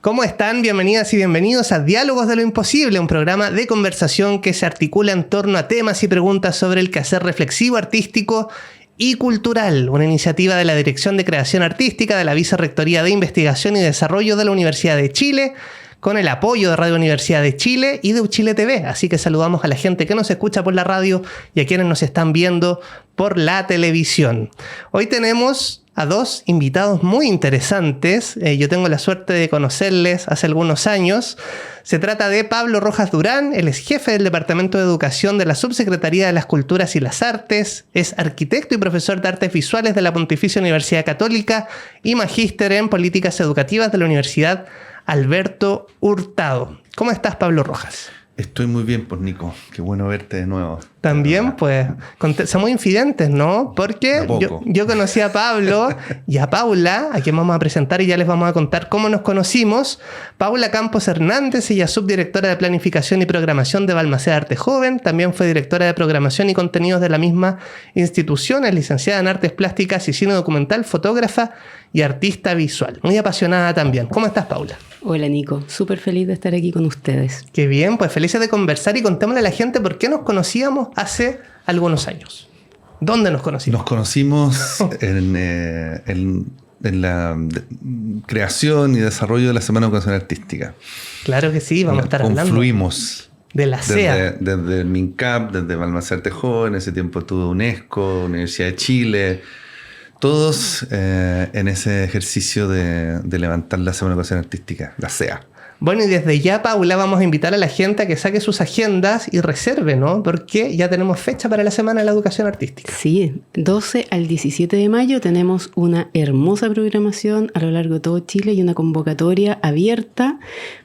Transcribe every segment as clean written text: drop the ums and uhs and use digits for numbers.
¿Cómo están? Bienvenidas y bienvenidos a Diálogos de lo Imposible, un programa de conversación que se articula en torno a temas y preguntas sobre el quehacer reflexivo, artístico y cultural, una iniciativa de la Dirección de Creación Artística de la Vicerrectoría de Investigación y Desarrollo de la Universidad de Chile, con el apoyo de Radio Universidad de Chile y de Uchile TV. Así que saludamos a la gente que nos escucha por la radio y a quienes nos están viendo por la televisión. Hoy tenemos a dos invitados muy interesantes. Yo tengo la suerte de conocerles hace algunos años. Se trata de Pablo Rojas Durán. Él es jefe del Departamento de Educación de la Subsecretaría de las Culturas y las Artes. Es arquitecto y profesor de Artes Visuales de la Pontificia Universidad Católica y magíster en Políticas Educativas de la Universidad Alberto Hurtado. ¿Cómo estás, Pablo Rojas? Estoy muy bien, pues, Nico. Qué bueno verte de nuevo. También, pues, somos infidentes, ¿no? Porque yo conocí a Pablo y a Paula, a quien vamos a presentar y ya les vamos a contar cómo nos conocimos. Paula Campos Hernández, ella es subdirectora de Planificación y Programación de Balmaceda Arte Joven. También fue directora de Programación y Contenidos de la misma institución. Es licenciada en Artes Plásticas y Cine Documental, fotógrafa y artista visual. Muy apasionada también. ¿Cómo estás, Paula? Hola, Nico. Súper feliz de estar aquí con ustedes. Qué bien, pues felices de conversar y contémosle a la gente por qué nos conocíamos hace algunos años. ¿Dónde nos conocimos? Nos conocimos en la creación y desarrollo de la Semana de Educación Artística. Claro que sí, vamos a estar hablando. Confluimos. De la CEA. Desde el MINCAP, desde Balmaceda Arte Joven, en ese tiempo estuvo UNESCO, Universidad de Chile. Todos en ese ejercicio de levantar la Semana de Educación Artística, la CEA. Bueno, y desde ya, Paula, vamos a invitar a la gente a que saque sus agendas y reserve, ¿no? Porque ya tenemos fecha para la Semana de la Educación Artística. Sí, 12 al 17 de mayo tenemos una hermosa programación a lo largo de todo Chile y una convocatoria abierta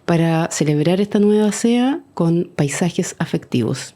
para celebrar esta nueva CEA con paisajes afectivos.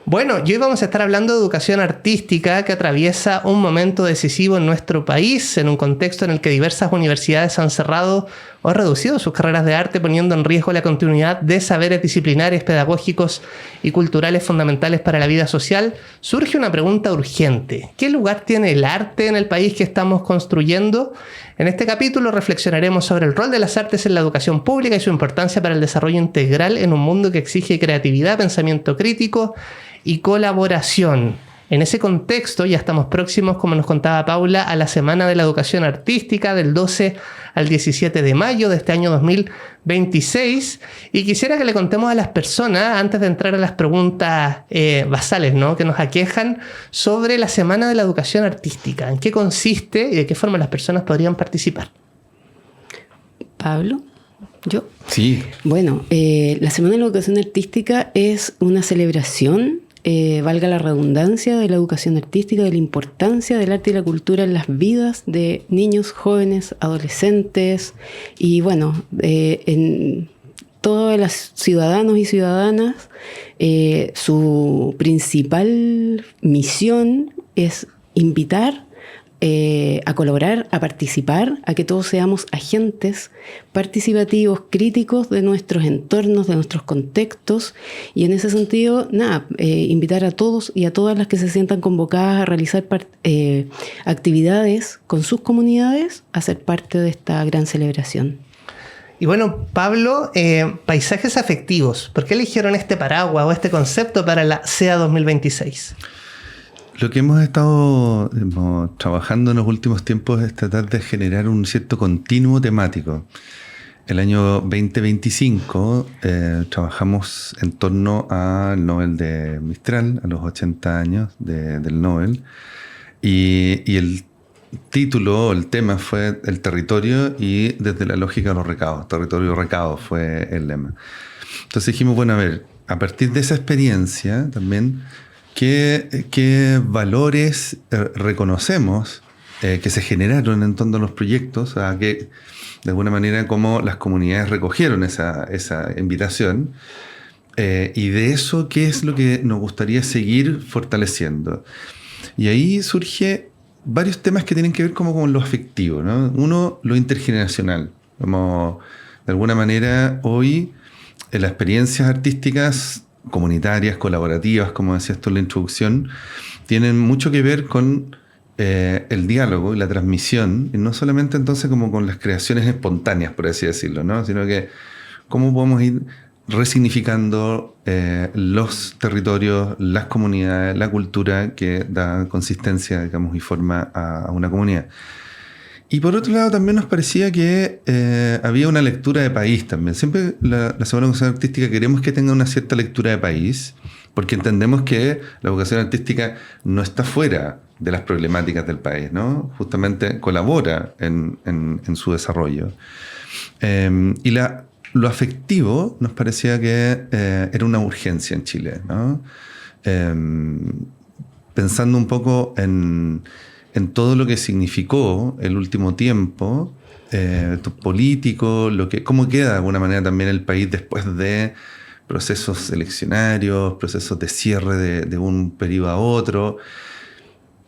Bueno, y hoy vamos a estar hablando de educación artística que atraviesa un momento decisivo en nuestro país, en un contexto en el que diversas universidades han cerrado o reducido sus carreras de arte, poniendo en riesgo la continuidad de saberes disciplinares, pedagógicos y culturales fundamentales para la vida social. Surge una pregunta urgente. ¿Qué lugar tiene el arte en el país que estamos construyendo? En este capítulo reflexionaremos sobre el rol de las artes en la educación pública y su importancia para el desarrollo integral en un mundo que exige creatividad, pensamiento crítico y colaboración. En ese contexto ya estamos próximos, como nos contaba Paula, a la Semana de la Educación Artística del 12 al 17 de mayo de este año 2026. Y quisiera que le contemos a las personas, antes de entrar a las preguntas basales, ¿no?, que nos aquejan, sobre la Semana de la Educación Artística. ¿En qué consiste y de qué forma las personas podrían participar? Pablo, ¿yo? Sí. Bueno, la Semana de la Educación Artística es una celebración, valga la redundancia, de la educación artística, de la importancia del arte y la cultura en las vidas de niños, jóvenes, adolescentes y, bueno, en todas las ciudadanos y ciudadanas. Su principal misión es invitar a colaborar, a participar, a que todos seamos agentes participativos, críticos de nuestros entornos, de nuestros contextos, y en ese sentido, invitar a todos y a todas las que se sientan convocadas a realizar actividades con sus comunidades a ser parte de esta gran celebración. Y bueno, Pablo, paisajes afectivos. ¿Por qué eligieron este paraguas o este concepto para la CEA 2026? Lo que hemos estado trabajando en los últimos tiempos es tratar de generar un cierto continuo temático. El año 2025 trabajamos en torno al Nobel de Mistral, a los 80 años del Nobel, y el título, el tema fue el territorio y desde la lógica de los recados. Territorio recado fue el lema. Entonces dijimos, bueno, a ver, a partir de esa experiencia también, ¿qué valores reconocemos que se generaron en torno a los proyectos? Que de alguna manera cómo las comunidades recogieron esa invitación. Y de eso, ¿qué es lo que nos gustaría seguir fortaleciendo? Y ahí surge varios temas que tienen que ver como con lo afectivo, ¿no? Uno, lo intergeneracional. Como de alguna manera hoy las experiencias artísticas comunitarias, colaborativas, como decías tú en la introducción, tienen mucho que ver con el diálogo y la transmisión, y no solamente entonces como con las creaciones espontáneas, por así decirlo, ¿no? Sino que cómo podemos ir resignificando los territorios, las comunidades, la cultura que da consistencia, digamos, y forma a una comunidad. Y por otro lado también nos parecía que había una lectura de país también. Siempre la Semana de Educación Artística queremos que tenga una cierta lectura de país, porque entendemos que la educación artística no está fuera de las problemáticas del país, ¿no? Justamente colabora en su desarrollo. Y lo afectivo nos parecía que era una urgencia en Chile, ¿no? Pensando un poco en todo lo que significó el último tiempo político, cómo queda de alguna manera también el país después de procesos eleccionarios, procesos de cierre de un periodo a otro.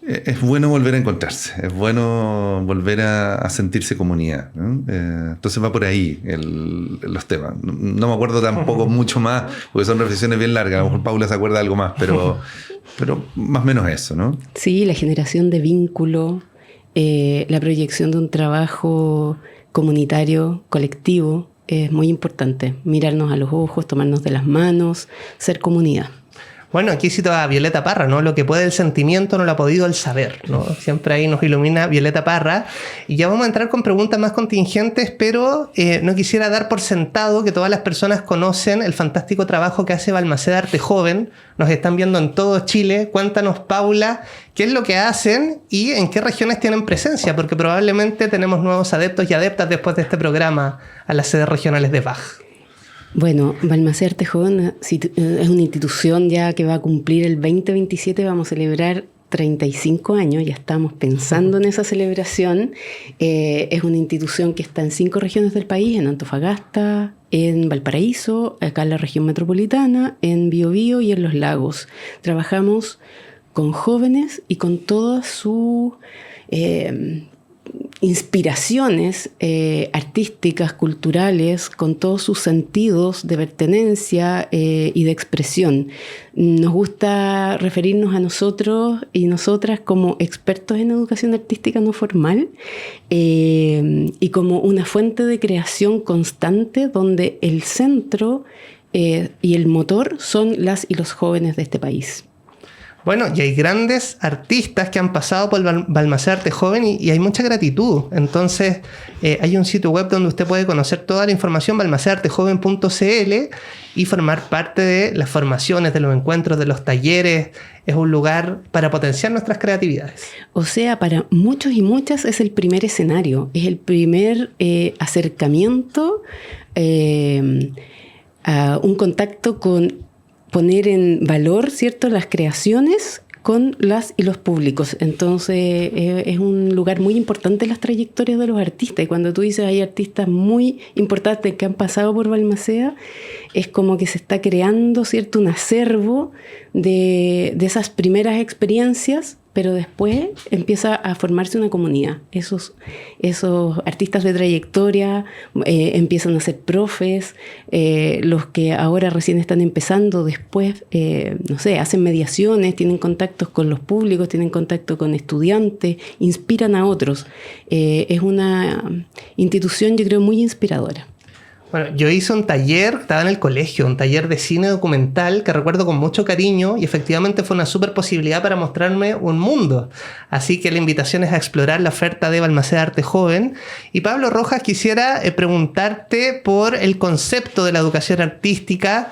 Es bueno volver a encontrarse, es bueno volver a sentirse comunidad, ¿no? Entonces va por ahí los temas. No me acuerdo tampoco mucho más, porque son reflexiones bien largas. A lo mejor Paula se acuerda de algo más, pero más o menos eso, ¿no? Sí, la generación de vínculo, la proyección de un trabajo comunitario, colectivo, es muy importante. Mirarnos a los ojos, tomarnos de las manos, ser comunidad. Bueno, aquí cito a Violeta Parra, ¿no? Lo que puede el sentimiento no lo ha podido el saber, ¿no? Siempre ahí nos ilumina Violeta Parra. Y ya vamos a entrar con preguntas más contingentes, pero no quisiera dar por sentado que todas las personas conocen el fantástico trabajo que hace Balmaceda Arte Joven. Nos están viendo en todo Chile. Cuéntanos, Paula, qué es lo que hacen y en qué regiones tienen presencia, porque probablemente tenemos nuevos adeptos y adeptas después de este programa a las sedes regionales de BAJ. Bueno, Balmaceda Arte Joven es una institución ya que va a cumplir el 2027, vamos a celebrar 35 años, ya estamos pensando en esa celebración. Es una institución que está en 5 regiones del país, en Antofagasta, en Valparaíso, acá en la región metropolitana, en Biobío y en Los Lagos. Trabajamos con jóvenes y con todas sus inspiraciones artísticas, culturales, con todos sus sentidos de pertenencia y de expresión. Nos gusta referirnos a nosotros y nosotras como expertos en educación artística no formal y como una fuente de creación constante donde el centro y el motor son las y los jóvenes de este país. Bueno, y hay grandes artistas que han pasado por Balmaceda Arte Joven y hay mucha gratitud. Entonces, hay un sitio web donde usted puede conocer toda la información, balmacedaartejoven.cl, y formar parte de las formaciones, de los encuentros, de los talleres. Es un lugar para potenciar nuestras creatividades. O sea, para muchos y muchas es el primer escenario, es el primer acercamiento a un contacto con poner en valor, ¿cierto?, las creaciones con las y los públicos. Entonces es un lugar muy importante en las trayectorias de los artistas. Y cuando tú dices hay artistas muy importantes que han pasado por Balmaceda, es como que se está creando, ¿cierto?, un acervo de esas primeras experiencias, pero después empieza a formarse una comunidad. Esos artistas de trayectoria empiezan a ser profes, los que ahora recién están empezando, después, no sé, hacen mediaciones, tienen contactos con los públicos, tienen contacto con estudiantes, inspiran a otros. Es una institución, yo creo, muy inspiradora. Bueno, yo hice un taller, estaba en el colegio, un taller de cine documental que recuerdo con mucho cariño y efectivamente fue una súper posibilidad para mostrarme un mundo. Así que la invitación es a explorar la oferta de Balmaceda Arte Joven. Y Pablo Rojas, quisiera preguntarte por el concepto de la educación artística.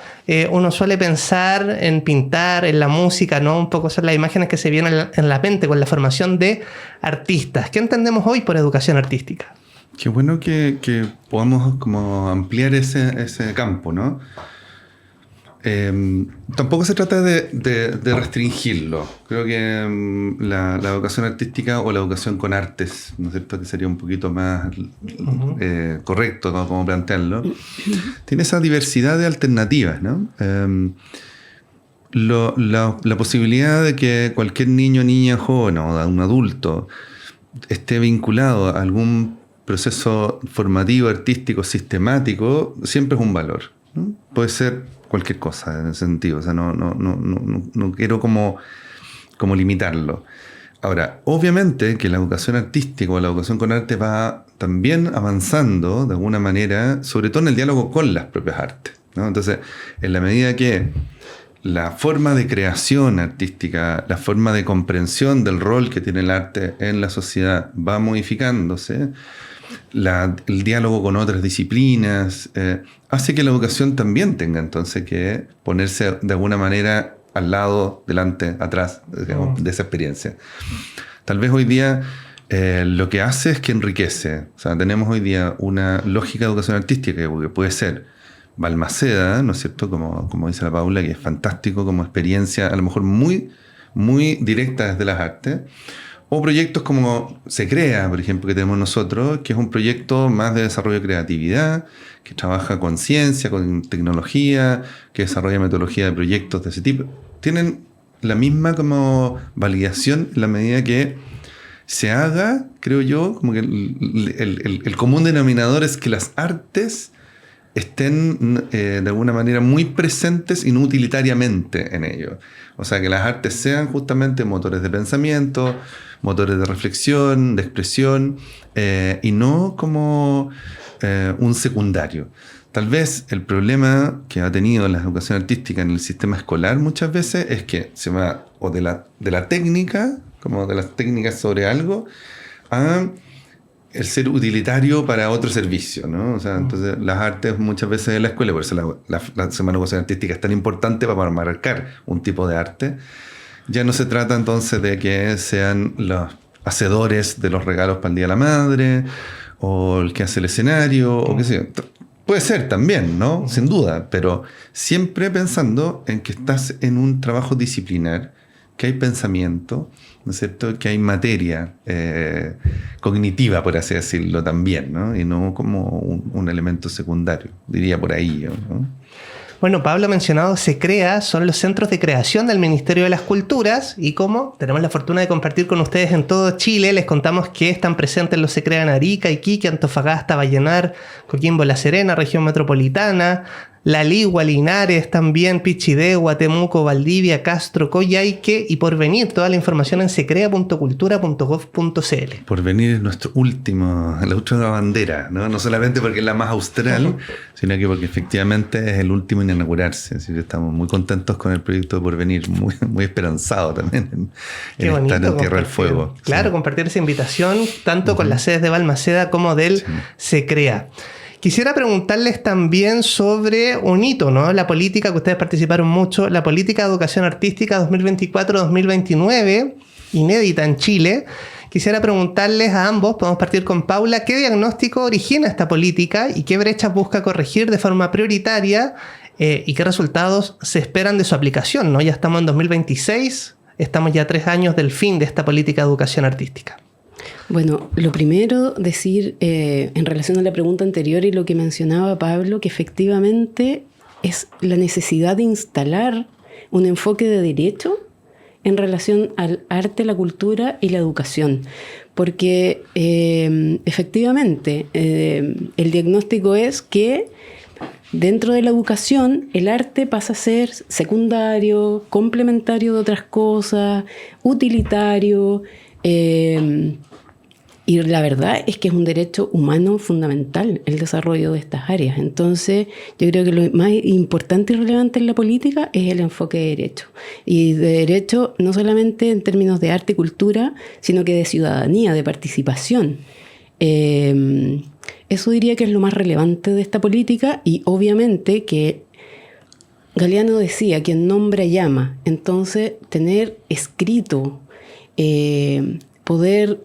Uno suele pensar en pintar, en la música, ¿no? Un poco son las imágenes que se vienen en la mente con la formación de artistas. ¿Qué entendemos hoy por educación artística? Qué bueno que podamos como ampliar ese campo, ¿no? Tampoco se trata de restringirlo. Creo que la educación artística o la educación con artes, ¿no es cierto?, que sería un poquito más correcto, ¿no?, como plantearlo, tiene esa diversidad de alternativas, ¿no? La posibilidad de que cualquier niño, niña, joven o un adulto esté vinculado a algún proceso formativo, artístico, sistemático, siempre es un valor, ¿no? Puede ser cualquier cosa en ese sentido, o sea, no quiero como limitarlo. Ahora, obviamente que la educación artística o la educación con arte va también avanzando de alguna manera, sobre todo en el diálogo con las propias artes, ¿no? Entonces, en la medida que la forma de creación artística, la forma de comprensión del rol que tiene el arte en la sociedad va modificándose, el diálogo con otras disciplinas hace que la educación también tenga entonces que ponerse de alguna manera al lado, delante, atrás, digamos, de esa experiencia. Tal vez hoy día lo que hace es que enriquece. O sea, tenemos hoy día una lógica de educación artística que puede ser Balmaceda, ¿no es cierto? Como dice la Paula, que es fantástico como experiencia, a lo mejor muy, muy directa desde las artes. O proyectos como Se Crea, por ejemplo, que tenemos nosotros, que es un proyecto más de desarrollo de creatividad, que trabaja con ciencia, con tecnología, que desarrolla metodología de proyectos de ese tipo. Tienen la misma como validación en la medida que se haga, creo yo, como que el común denominador es que las artes estén de alguna manera muy presentes y no utilitariamente en ello. O sea, que las artes sean justamente motores de pensamiento, motores de reflexión, de expresión, y no como un secundario. Tal vez el problema que ha tenido la educación artística en el sistema escolar muchas veces es que se va o de la técnica, como de las técnicas sobre algo, a el ser utilitario para otro servicio, ¿no? O sea, entonces las artes muchas veces en la escuela, por eso la Semana de Educación Artística es tan importante para marcar un tipo de arte. Ya no se trata entonces de que sean los hacedores de los regalos para el Día de la Madre, o el que hace el escenario, o qué sé yo. Puede ser también, ¿no? Sin duda, pero siempre pensando en que estás en un trabajo disciplinar, que hay pensamiento, ¿no es cierto? Que hay materia cognitiva, por así decirlo, también, ¿no? Y no como un elemento secundario, diría por ahí, ¿no? Bueno, Pablo ha mencionado Se Crea, son los centros de creación del Ministerio de las Culturas, y como tenemos la fortuna de compartir con ustedes en todo Chile, les contamos que están presentes los Se Crea en Arica, Iquique, Antofagasta, Vallenar, Coquimbo, La Serena, región metropolitana, La Ligua, Linares, también Pichidegua, Temuco, Valdivia, Castro, Coyhaique y Porvenir. Toda la información en secrea.cultura.gov.cl. Porvenir es la última bandera, ¿no? No solamente porque es la más austral, sino que porque efectivamente es el último en inaugurarse. Así que estamos muy contentos con el proyecto de Porvenir, muy, muy esperanzado también en estar en Tierra del Fuego. Claro, sí. Compartir esa invitación tanto con las sedes de Balmaceda como del Se Crea. Quisiera preguntarles también sobre un hito, ¿no? La política, que ustedes participaron mucho, la política de educación artística 2024-2029, inédita en Chile. Quisiera preguntarles a ambos, podemos partir con Paula, ¿qué diagnóstico origina esta política y qué brechas busca corregir de forma prioritaria y qué resultados se esperan de su aplicación, ¿no? Ya estamos en 2026, estamos ya a 3 años del fin de esta política de educación artística. Bueno, lo primero decir en relación a la pregunta anterior y lo que mencionaba Pablo, que efectivamente es la necesidad de instalar un enfoque de derecho en relación al arte, la cultura y la educación. Porque efectivamente el diagnóstico es que dentro de la educación el arte pasa a ser secundario, complementario de otras cosas, utilitario. Y la verdad es que es un derecho humano fundamental el desarrollo de estas áreas. Entonces, yo creo que lo más importante y relevante en la política es el enfoque de derecho. Y de derecho no solamente en términos de arte y cultura, sino que de ciudadanía, de participación. Eso diría que es lo más relevante de esta política, y obviamente que Galeano decía, quien nombra llama. Entonces, tener escrito, poder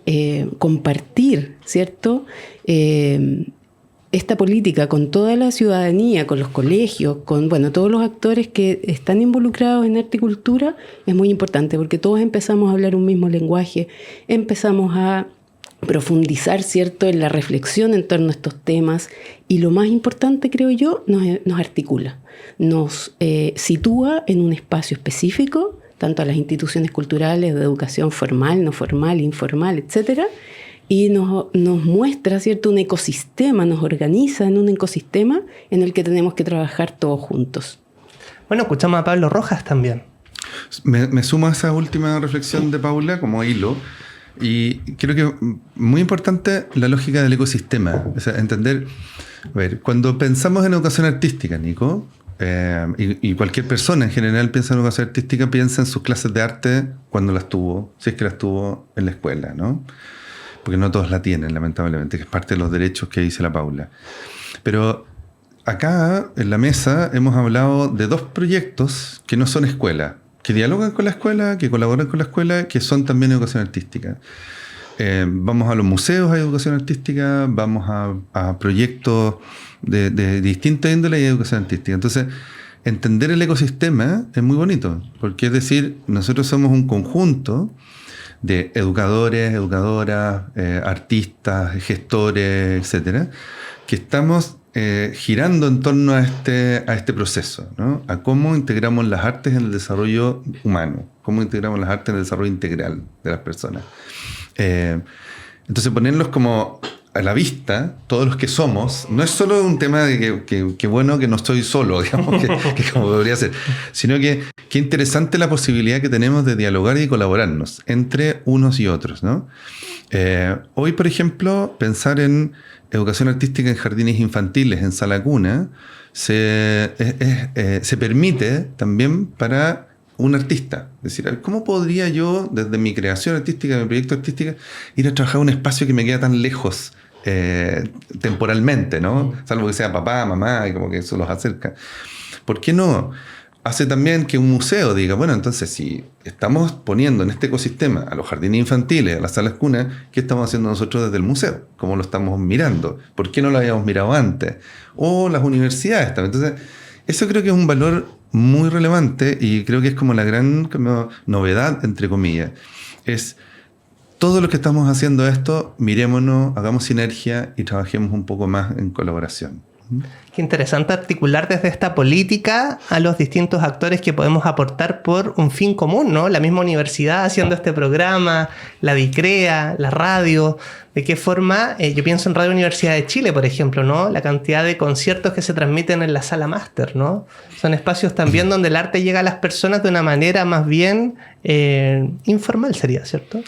compartir, ¿cierto? Esta política con toda la ciudadanía, con los colegios, con todos los actores que están involucrados en arte y cultura, es muy importante porque todos empezamos a hablar un mismo lenguaje, empezamos a profundizar, ¿cierto?, en la reflexión en torno a estos temas, y lo más importante, creo yo, nos articula, nos sitúa en un espacio específico, tanto a las instituciones culturales de educación formal, no formal, informal, etcétera, y nos muestra, ¿cierto?, un ecosistema, nos organiza en un ecosistema en el que tenemos que trabajar todos juntos. Bueno, escuchamos a Pablo Rojas también. Me sumo a esa última reflexión de Paula como hilo. Y creo que muy importante la lógica del ecosistema. O sea, entender, a ver, cuando pensamos en educación artística, Nico, y cualquier persona en general piensa en educación artística, piensa en sus clases de arte cuando las tuvo, si es que las tuvo en la escuela, ¿no? Porque no todos la tienen, lamentablemente, que es parte de los derechos que dice la Paula. Pero acá, en la mesa, hemos hablado de 2 proyectos que no son escuela, que dialogan con la escuela, que colaboran con la escuela, que son también educación artística. Vamos a los museos, hay educación artística, vamos a proyectos de distinta índole y educación artística. Entonces, entender el ecosistema es muy bonito, porque es decir, nosotros somos un conjunto de educadores, educadoras, artistas, gestores, etcétera, que estamos girando en torno a este proceso, ¿no? A cómo integramos las artes en el desarrollo humano, cómo integramos las artes en el desarrollo integral de las personas. Entonces ponerlos como a la vista, todos los que somos, no es solo un tema de que bueno que no estoy solo, digamos, que como debería ser, sino que qué interesante la posibilidad que tenemos de dialogar y colaborarnos entre unos y otros, ¿no? Hoy, por ejemplo, pensar en educación artística en jardines infantiles, en sala cuna, se permite también para un artista. Es decir, ¿cómo podría yo, desde mi creación artística, mi proyecto artístico, ir a trabajar a un espacio que me queda tan lejos temporalmente, ¿no? Salvo que sea papá, mamá, y como que eso los acerca. ¿Por qué no? Hace también que un museo diga, bueno, entonces si estamos poniendo en este ecosistema a los jardines infantiles, a las salas cunas, ¿qué estamos haciendo nosotros desde el museo? ¿Cómo lo estamos mirando? ¿Por qué no lo habíamos mirado antes? O las universidades también. Entonces, eso creo que es un valor muy relevante y creo que es como la gran novedad, entre comillas. Es todo lo que estamos haciendo esto, mirémonos, hagamos sinergia y trabajemos un poco más en colaboración. Qué interesante articular desde esta política a los distintos actores que podemos aportar por un fin común, ¿no? La misma universidad haciendo este programa, la DICREA, la radio. ¿De qué forma? Yo pienso en Radio Universidad de Chile, por ejemplo, ¿no? La cantidad de conciertos que se transmiten en la sala máster, ¿no? Son espacios también donde el arte llega a las personas de una manera más bien informal, sería, ¿cierto?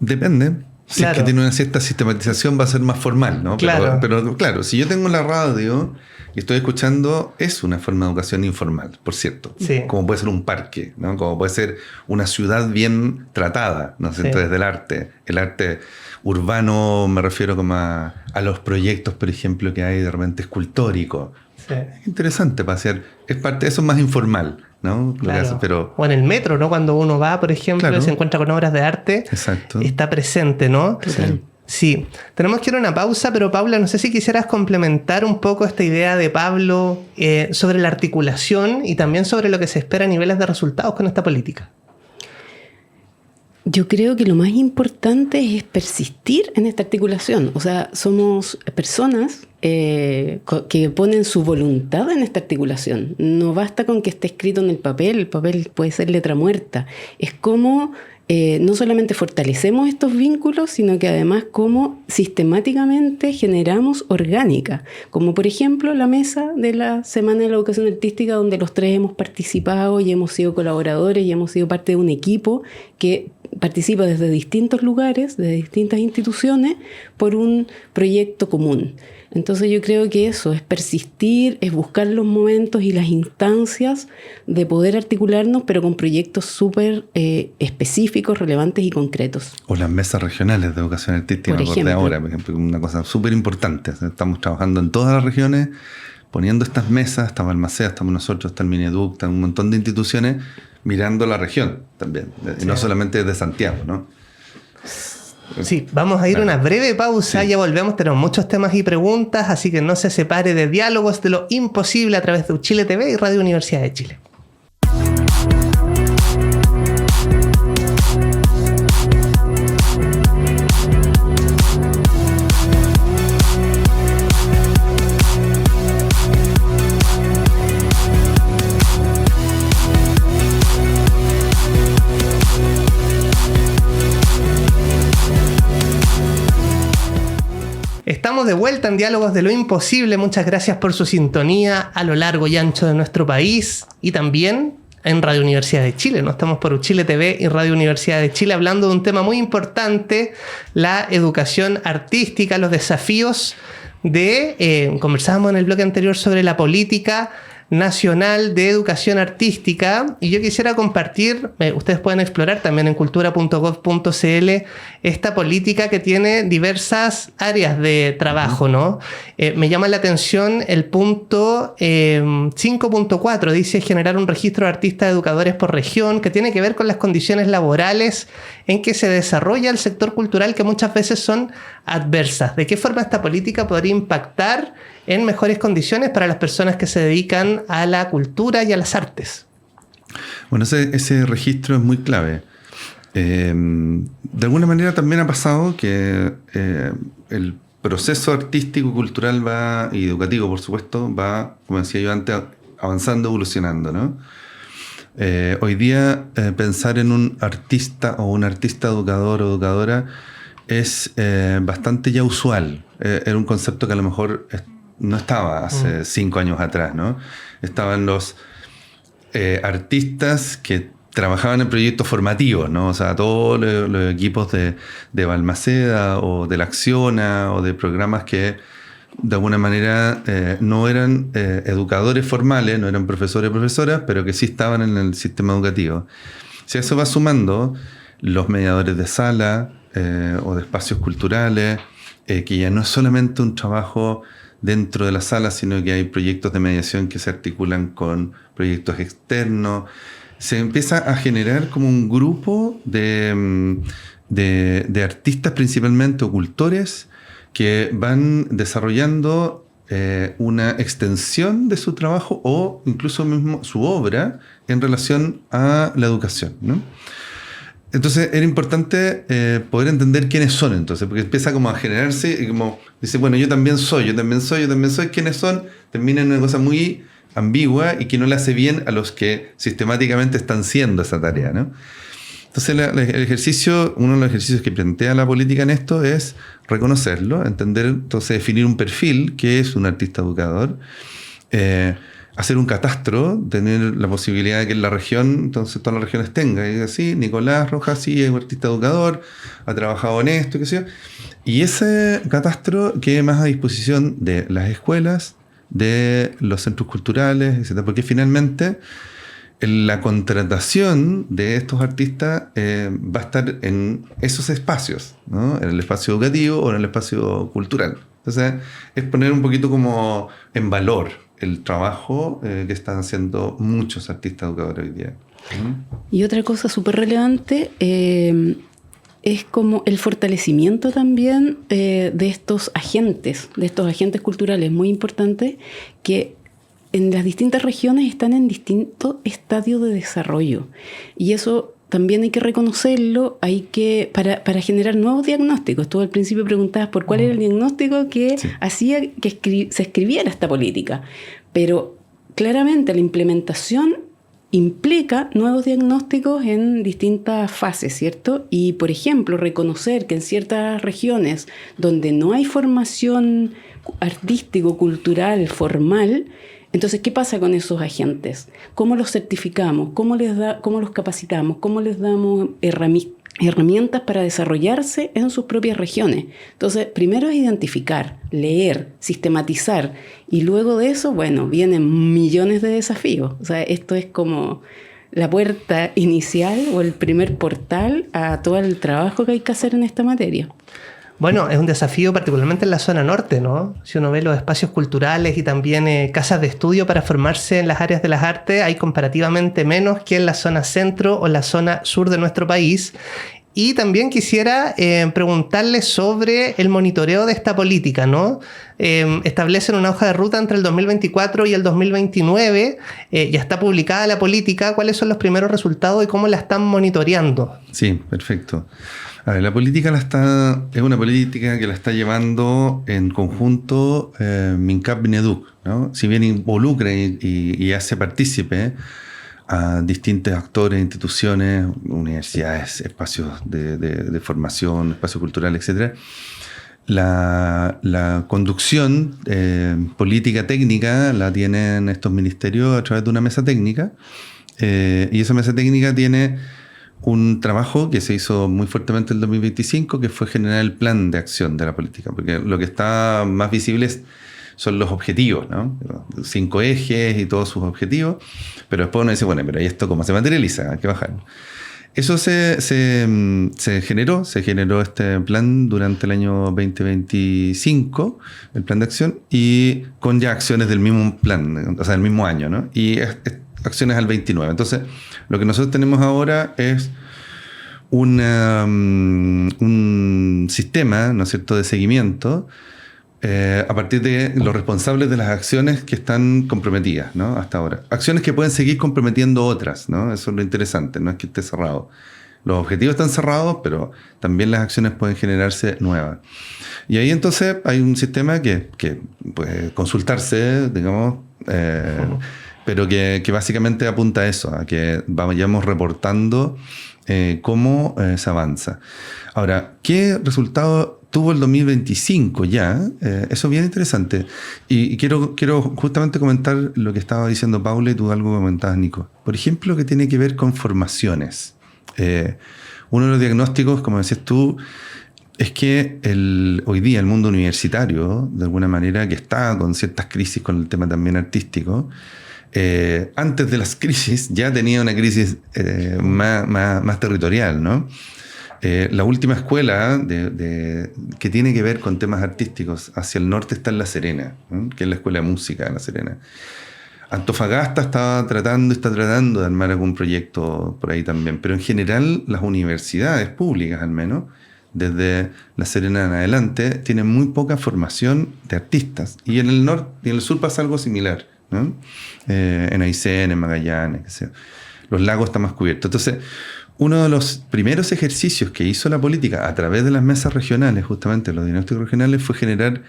Depende. Si Claro. es que tiene una cierta sistematización va a ser más formal, ¿no? Claro. Pero claro, si yo tengo la radio y estoy escuchando, es una forma de educación informal, por cierto. Sí. Como puede ser un parque, ¿no? Como puede ser una ciudad bien tratada, ¿no? Sí. Desde el arte urbano, me refiero como a los proyectos, por ejemplo, que hay de repente escultórico. Sí. Es interesante para hacer, es parte, eso es más informal, ¿no? Lo que Claro. hace, pero O en el metro, ¿no? Cuando uno va, por ejemplo, Claro. y se encuentra con obras de arte, exacto. está presente, ¿no? Total. Sí. Tenemos que ir a una pausa, pero Paula, no sé si quisieras complementar un poco esta idea de Pablo sobre la articulación y también sobre lo que se espera a niveles de resultados con esta política. Yo creo que lo más importante es persistir en esta articulación. O sea, somos personas que ponen su voluntad en esta articulación. No basta con que esté escrito en el papel puede ser letra muerta. Es como no solamente fortalecemos estos vínculos, sino que además como sistemáticamente generamos orgánica. Como por ejemplo la mesa de la Semana de la Educación Artística, donde los 3 hemos participado y hemos sido colaboradores y hemos sido parte de un equipo que participa desde distintos lugares, de distintas instituciones, por un proyecto común. Entonces yo creo que eso es persistir, es buscar los momentos y las instancias de poder articularnos, pero con proyectos súper específicos, relevantes y concretos. O las mesas regionales de educación artística, Por me acordé ejemplo. ahora, por ejemplo, una cosa súper importante. Estamos trabajando en todas las regiones, poniendo estas mesas, está Balmaceda, estamos nosotros, está el Mineduc, está un montón de instituciones mirando la región también, y no solamente desde Santiago, ¿no? Sí, vamos a ir a una breve pausa, Sí. ya volvemos, tenemos muchos temas y preguntas, así que no se separe de Diálogos de lo Imposible a través de Uchile TV y Radio Universidad de Chile. Estamos de vuelta en Diálogos de lo Imposible. Muchas gracias por su sintonía a lo largo y ancho de nuestro país y también en Radio Universidad de Chile, ¿no? Estamos por Uchile TV y Radio Universidad de Chile hablando de un tema muy importante, la educación artística, los desafíos conversábamos en el bloque anterior sobre la política nacional de educación artística, y yo quisiera compartir, ustedes pueden explorar también en cultura.gov.cl esta política que tiene diversas áreas de trabajo, ¿no? Me llama la atención el punto 5.4, dice generar un registro de artistas educadores por región, que tiene que ver con las condiciones laborales en que se desarrolla el sector cultural, que muchas veces son adversas. ¿De qué forma esta política podría impactar en mejores condiciones para las personas que se dedican a la cultura y a las artes? Bueno, ese registro es muy clave. De alguna manera también ha pasado que el proceso artístico, cultural y educativo, por supuesto, va, como decía yo antes, avanzando, evolucionando, ¿no? Hoy día pensar en un artista o un artista educador o educadora es bastante ya usual. Era un concepto que a lo mejor no estaba hace 5 años atrás, ¿no? Estaban los artistas que trabajaban en proyectos formativos, ¿no? O sea, todos los equipos de Balmaceda o de la Acciona o de programas que de alguna manera no eran educadores formales, no eran profesores o profesoras, pero que sí estaban en el sistema educativo. Si a eso va sumando los mediadores de sala o de espacios culturales, que ya no es solamente un trabajo dentro de la sala, sino que hay proyectos de mediación que se articulan con proyectos externos. Se empieza a generar como un grupo de artistas, principalmente o cultores, que van desarrollando una extensión de su trabajo o incluso mismo su obra en relación a la educación, ¿no? Entonces era importante poder entender quiénes son, entonces, porque empieza como a generarse y como dice, bueno, yo también soy, ¿quiénes son? Termina en una cosa muy ambigua y que no le hace bien a los que sistemáticamente están haciendo esa tarea, ¿no? Entonces uno de los ejercicios que plantea la política en esto es reconocerlo, entender, entonces definir un perfil, que es un artista educador, hacer un catastro, tener la posibilidad de que en la región, entonces todas las regiones tengan, y así, Nicolás Rojas, sí, es un artista educador, ha trabajado en esto, qué sé yo, y ese catastro quede más a disposición de las escuelas, de los centros culturales, etc., porque finalmente la contratación de estos artistas va a estar en esos espacios, ¿no? En el espacio educativo o en el espacio cultural. Entonces, es poner un poquito como en valor el trabajo que están haciendo muchos artistas educadores hoy día. Y otra cosa súper relevante es como el fortalecimiento también de estos agentes culturales muy importantes que en las distintas regiones están en distintos estadios de desarrollo. Y eso también hay que reconocerlo, para generar nuevos diagnósticos. Tú al principio preguntabas por cuál era el diagnóstico que hacía que se escribiera esta política. Pero claramente la implementación implica nuevos diagnósticos en distintas fases, ¿cierto? Y, por ejemplo, reconocer que en ciertas regiones donde no hay formación artístico-cultural formal, entonces, ¿qué pasa con esos agentes? ¿Cómo los certificamos? ¿Cómo los capacitamos? ¿Cómo les damos herramientas para desarrollarse en sus propias regiones? Entonces, primero es identificar, leer, sistematizar, y luego de eso, bueno, vienen millones de desafíos. O sea, esto es como la puerta inicial o el primer portal a todo el trabajo que hay que hacer en esta materia. Bueno, es un desafío particularmente en la zona norte, ¿no? Si uno ve los espacios culturales y también casas de estudio para formarse en las áreas de las artes, hay comparativamente menos que en la zona centro o la zona sur de nuestro país. Y también quisiera preguntarle sobre el monitoreo de esta política, ¿no? Establecen una hoja de ruta entre el 2024 y el 2029. Ya está publicada la política. ¿Cuáles son los primeros resultados y cómo la están monitoreando? Sí, perfecto. A ver, la política es una política que la está llevando en conjunto MINCAP-Mineduc, ¿no? Si bien involucra y hace partícipe a distintos actores, instituciones, universidades, espacios de formación, espacios culturales, etc. La conducción política técnica la tienen estos ministerios a través de una mesa técnica Y esa mesa técnica tiene un trabajo que se hizo muy fuertemente en el 2025, que fue generar el plan de acción de la política, porque lo que está más visible son los objetivos, ¿no? 5 ejes y todos sus objetivos, pero después uno dice, bueno, pero ¿y esto cómo se materializa? Hay que bajarlo. Eso se generó este plan durante el año 2025, el plan de acción, y con ya acciones del mismo plan, o sea, del mismo año, ¿no? Y acciones al 29. Entonces, lo que nosotros tenemos ahora es un sistema, ¿no es cierto?, de seguimiento a partir de los responsables de las acciones que están comprometidas, ¿no?, hasta ahora. Acciones que pueden seguir comprometiendo otras, ¿no? Eso es lo interesante, no es que esté cerrado. Los objetivos están cerrados, pero también las acciones pueden generarse nuevas. Y ahí entonces hay un sistema que puede consultarse, digamos, pero que básicamente apunta a eso, a que vayamos reportando cómo se avanza. Ahora, ¿qué resultado tuvo el 2025 ya? Eso es bien interesante. Y quiero justamente comentar lo que estaba diciendo Paula y tú algo comentabas, Nico. Por ejemplo, que tiene que ver con formaciones. Uno de los diagnósticos, como decías tú, es que hoy día el mundo universitario, de alguna manera, que está con ciertas crisis con el tema también artístico, antes de las crisis ya tenía una crisis más territorial, ¿no? La última escuela que tiene que ver con temas artísticos hacia el norte está en La Serena, ¿no?, que es la Escuela de Música de La Serena. Antofagasta está tratando de armar algún proyecto por ahí también, pero en general las universidades públicas, al menos, desde La Serena en adelante, tienen muy poca formación de artistas. Y en el norte y en el sur pasa algo similar, ¿no? En Aysén, en Magallanes, qué sé yo. Los lagos están más cubiertos. Entonces, uno de los primeros ejercicios que hizo la política a través de las mesas regionales, justamente los diagnósticos regionales, fue generar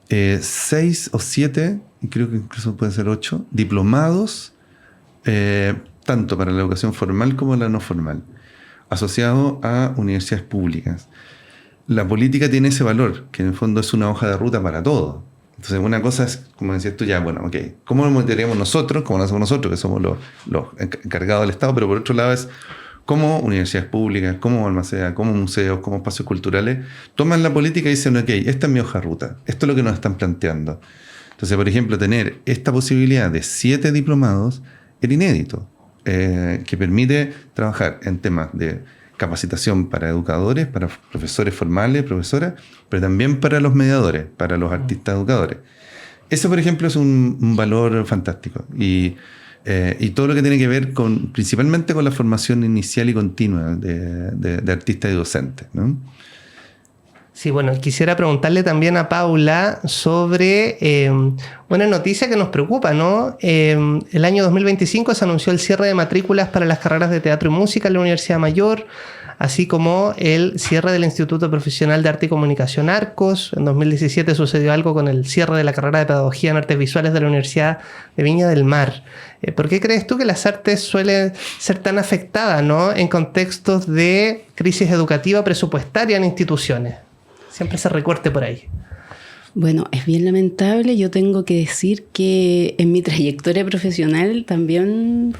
6 o 7, y creo que incluso pueden ser 8, diplomados, tanto para la educación formal como la no formal, asociados a universidades públicas. La política tiene ese valor, que en el fondo es una hoja de ruta para todo. Entonces, una cosa es, como decías tú, ya, bueno, ok, ¿cómo lo monitoreamos nosotros? ¿Cómo lo hacemos nosotros, que somos los encargados del Estado? Pero por otro lado es cómo universidades públicas, cómo Balmaceda, cómo museos, cómo espacios culturales toman la política y dicen, ok, esta es mi hoja de ruta, esto es lo que nos están planteando. Entonces, por ejemplo, tener esta posibilidad de 7 diplomados era inédito, que permite trabajar en temas de capacitación para educadores, para profesores formales, profesoras, pero también para los mediadores, para los artistas educadores. Eso, por ejemplo, es un valor fantástico. Y todo lo que tiene que ver principalmente con la formación inicial y continua de artistas y docentes, ¿no? Sí, bueno, quisiera preguntarle también a Paula sobre una noticia que nos preocupa, ¿no? El año 2025 se anunció el cierre de matrículas para las carreras de teatro y música en la Universidad Mayor, así como el cierre del Instituto Profesional de Arte y Comunicación Arcos. En 2017 sucedió algo con el cierre de la carrera de Pedagogía en Artes Visuales de la Universidad de Viña del Mar. ¿Por qué crees tú que las artes suelen ser tan afectadas, ¿no?, en contextos de crisis educativa presupuestaria en instituciones? Siempre se recorte por ahí. Bueno, es bien lamentable. Yo tengo que decir que en mi trayectoria profesional también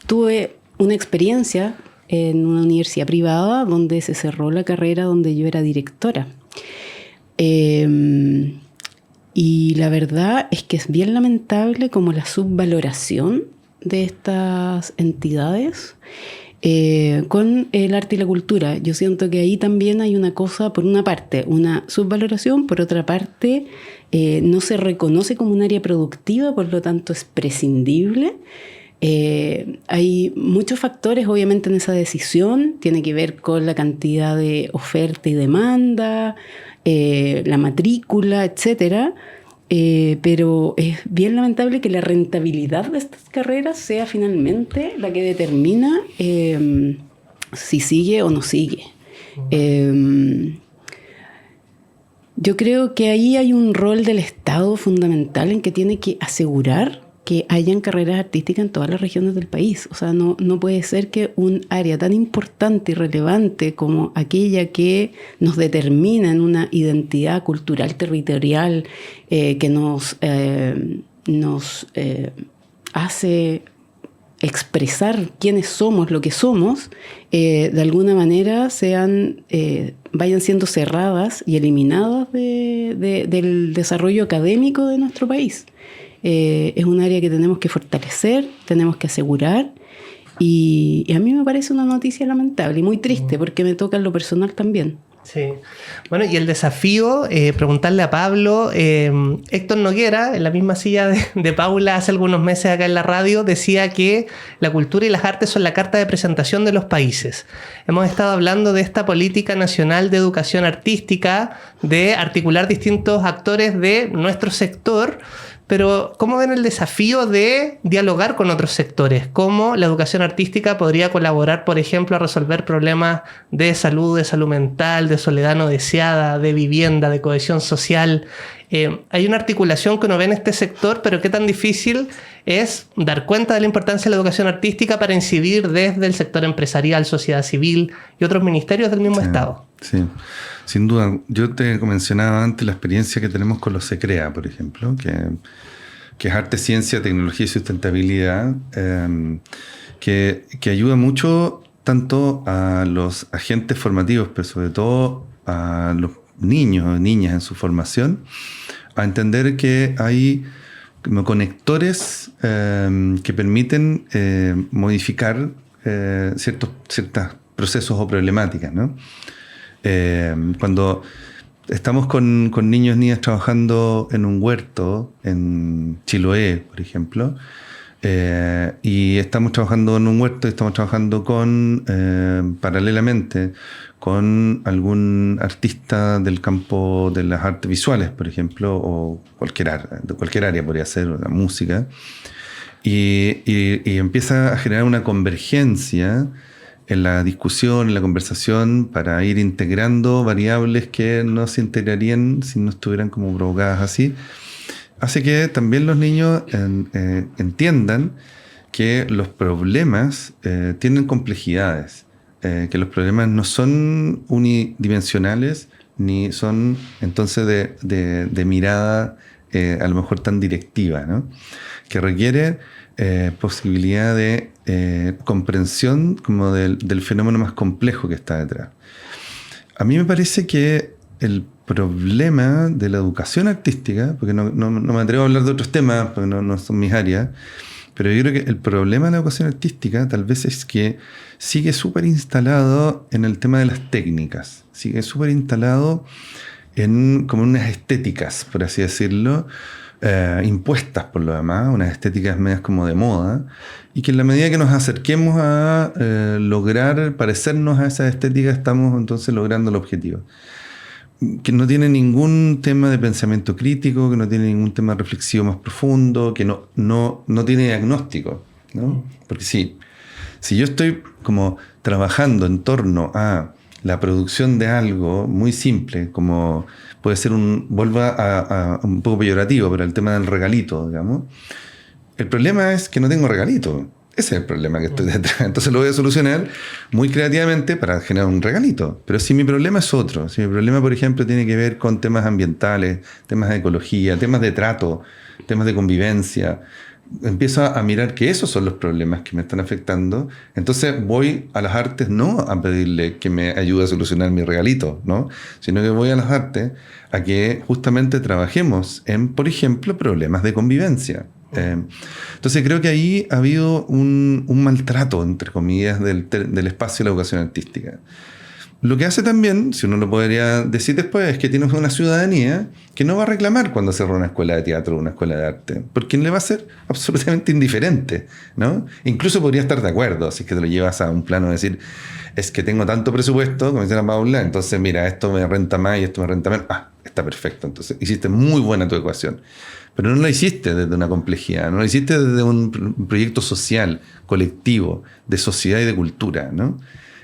tuve una experiencia en una universidad privada donde se cerró la carrera donde yo era directora. Y la verdad es que es bien lamentable como la subvaloración de estas entidades con el arte y la cultura. Yo siento que ahí también hay una cosa, por una parte, una subvaloración, por otra parte, no se reconoce como un área productiva, por lo tanto es prescindible. Hay muchos factores obviamente en esa decisión, tiene que ver con la cantidad de oferta y demanda, la matrícula, etcétera. Pero es bien lamentable que la rentabilidad de estas carreras sea finalmente la que determina si sigue o no sigue. Yo creo que ahí hay un rol del Estado fundamental en que tiene que asegurar que hayan carreras artísticas en todas las regiones del país. O sea, no puede ser que un área tan importante y relevante como aquella que nos determina en una identidad cultural territorial, que nos hace expresar quiénes somos, lo que somos, de alguna manera vayan siendo cerradas y eliminadas del desarrollo académico de nuestro país. Es un área que tenemos que fortalecer, tenemos que asegurar, y a mí me parece una noticia lamentable y muy triste porque me toca en lo personal también. Sí. Bueno, y el desafío, preguntarle a Pablo, Héctor Noguera, en la misma silla de Paula hace algunos meses acá en la radio, decía que la cultura y las artes son la carta de presentación de los países. Hemos estado hablando de esta política nacional de educación artística, de articular distintos actores de nuestro sector, pero ¿cómo ven el desafío de dialogar con otros sectores? ¿Cómo la educación artística podría colaborar, por ejemplo, a resolver problemas de salud mental, de soledad no deseada, de vivienda, de cohesión social? Hay una articulación que uno ve en este sector, pero qué tan difícil es dar cuenta de la importancia de la educación artística para incidir desde el sector empresarial, sociedad civil y otros ministerios del mismo Estado. Sí, sin duda. Yo te mencionaba antes la experiencia que tenemos con los SECREA, por ejemplo, que es Arte, Ciencia, Tecnología y Sustentabilidad, que ayuda mucho tanto a los agentes formativos, pero sobre todo a los niños y niñas en su formación, a entender que hay como conectores que permiten modificar ciertos procesos o problemáticas, ¿no? Cuando estamos con niños y niñas trabajando en un huerto en Chiloé, por ejemplo, y estamos trabajando en un huerto y estamos trabajando paralelamente con algún artista del campo de las artes visuales, por ejemplo, o de cualquier área podría ser, la música, y empieza a generar una convergencia en la discusión, en la conversación, para ir integrando variables que no se integrarían si no estuvieran como provocadas así. Hace que también los niños entiendan que los problemas tienen complejidades, que los problemas no son unidimensionales, ni son entonces de mirada a lo mejor tan directiva, ¿no? Que requiere posibilidad de comprensión como del fenómeno más complejo que está detrás. A mí me parece que el problema de la educación artística, porque no me atrevo a hablar de otros temas, porque no son mis áreas, pero yo creo que el problema de la educación artística tal vez es que sigue súper instalado en el tema de las técnicas, sigue súper instalado como unas estéticas, por así decirlo, impuestas por lo demás, unas estéticas medias como de moda, y que en la medida que nos acerquemos a lograr parecernos a esas estéticas, estamos entonces logrando el objetivo. Que no tiene ningún tema de pensamiento crítico, que no tiene ningún tema reflexivo más profundo, que no tiene diagnóstico, ¿no? Porque si yo estoy como trabajando en torno a la producción de algo muy simple, como puede ser vuelva a un poco peyorativo, pero el tema del regalito, digamos, el problema es que no tengo regalito. Ese es el problema que estoy detrás. Entonces lo voy a solucionar muy creativamente para generar un regalito. Pero si mi problema es otro, si mi problema, por ejemplo, tiene que ver con temas ambientales, temas de ecología, temas de trato, temas de convivencia, empiezo a mirar que esos son los problemas que me están afectando. Entonces voy a las artes no a pedirle que me ayude a solucionar mi regalito, ¿no? Sino que voy a las artes a que justamente trabajemos en, por ejemplo, problemas de convivencia. Entonces creo que ahí ha habido un maltrato, entre comillas, del espacio de la educación artística. Lo que hace también, si uno lo podría decir después, es que tienes una ciudadanía que no va a reclamar cuando cierra una escuela de teatro o una escuela de arte, porque le va a ser absolutamente indiferente, ¿no? Incluso podría estar de acuerdo, si es que te lo llevas a un plano de decir, es que tengo tanto presupuesto, como dice la Paula, entonces mira, esto me renta más y esto me renta menos. Está perfecto, entonces hiciste muy buena tu ecuación. Pero no lo hiciste desde una complejidad, no lo hiciste desde un proyecto social, colectivo, de sociedad y de cultura, ¿no?